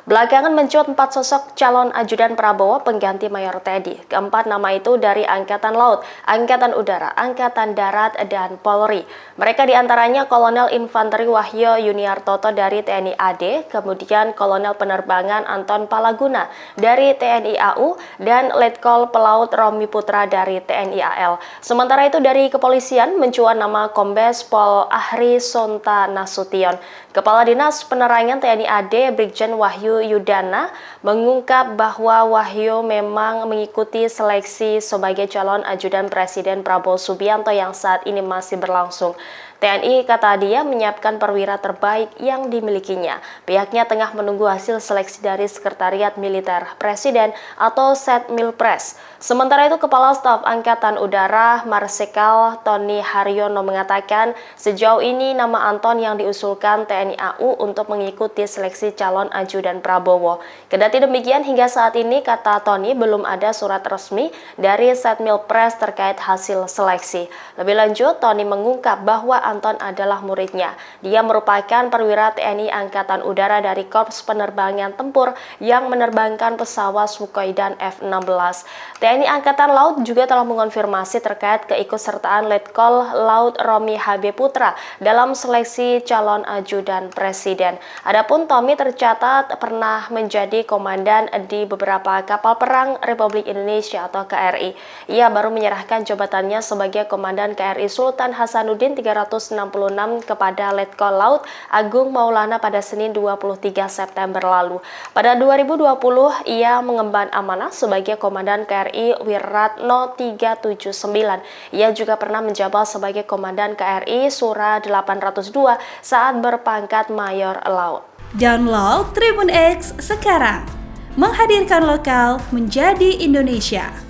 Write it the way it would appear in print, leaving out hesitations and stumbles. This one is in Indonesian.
Belakangan mencuat 4 sosok calon ajudan Prabowo pengganti Mayor Teddy. Keempat nama itu dari Angkatan Laut, Angkatan Udara, Angkatan Darat, dan Polri. Mereka diantaranya Kolonel Infanteri Wahyo Yuniartoto dari TNI AD, kemudian Kolonel Penerbangan Anton Palaguna dari TNI AU, dan Letkol Pelaut Romi Putra dari TNI AL. Sementara itu dari kepolisian mencuat nama Kombes Pol Ahri Sonta Nasution. Kepala Dinas Penerangan TNI AD Brigjen Wahyu Yudana mengungkap bahwa Wahyu memang mengikuti seleksi sebagai calon ajudan Presiden Prabowo Subianto yang saat ini masih berlangsung. TNI, kata dia, menyiapkan perwira terbaik yang dimilikinya. Pihaknya tengah menunggu hasil seleksi dari Sekretariat Militer Presiden atau Setmilpres. Sementara itu, Kepala Staf Angkatan Udara Marsikal Tony Haryono mengatakan sejauh ini nama Anton yang diusulkan TNI AU untuk mengikuti seleksi calon ajudan Prabowo. Kendati demikian, hingga saat ini, kata Tony, belum ada surat resmi dari Setmilpres terkait hasil seleksi. Lebih lanjut, Tony mengungkap bahwa Anton adalah muridnya. Dia merupakan perwira TNI Angkatan Udara dari Korps Penerbangan Tempur yang menerbangkan pesawat Sukhoi dan F-16. TNI Angkatan Laut juga telah mengonfirmasi terkait keikutsertaan Letkol Laut Romi HB Putra dalam seleksi calon ajudan Presiden. Adapun Tommy tercatat pernah menjadi komandan di beberapa kapal perang Republik Indonesia atau KRI. Ia baru menyerahkan jabatannya sebagai Komandan KRI Sultan Hasanuddin 366 kepada Letkol Laut Agung Maulana pada Senin 23 September lalu. Pada 2020, ia mengemban amanah sebagai Komandan KRI Wiratno 379. Ia juga pernah menjabat sebagai Komandan KRI Sura 802 saat berpangkat Mayor Laut. Download Tribun X sekarang, menghadirkan lokal menjadi Indonesia.